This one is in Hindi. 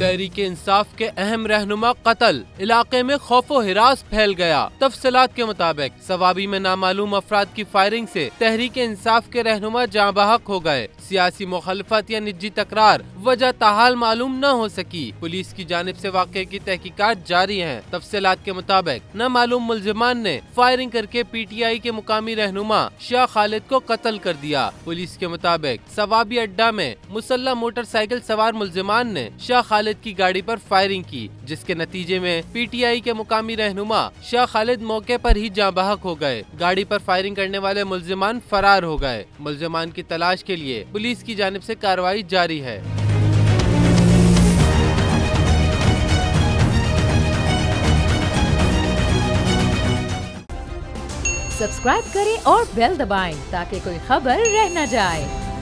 तहरीक इंसाफ के अहम रहनुमा कत्ल, इलाके में खौफो हिरास फैल गया। तफसीलात के मुताबिक सवाबी में नामालूम अफराद की फायरिंग से तहरीक इंसाफ के रहनुमा जाँ बहक हो गए। सियासी मुखालफत या निजी तकरार वजह ताहाल मालूम न हो सकी। पुलिस की जानिब से वाक़े की तहकीकात जारी है। तफसीलात के मुताबिक नामालूम मुल्जिमान ने फायरिंग करके PTI के मुकामी रहनुमा शाह खालिद को कत्ल कर दिया। पुलिस के मुताबिक सवाबी अड्डा में मुसल्लह मोटरसाइकिल सवार मुल्जिमान ने शाह खालिद की गाड़ी पर फायरिंग की, जिसके नतीजे में PTI के मुकामी रहनुमा शाह खालिद मौके पर ही जाँ बहक हो गए। गाड़ी पर फायरिंग करने वाले मुल्जिमान फरार हो गए। मुल्जिमान की तलाश के लिए पुलिस की जानिब से कार्रवाई जारी है। सब्सक्राइब करें और बेल दबाएं ताकि कोई खबर रह न जाए।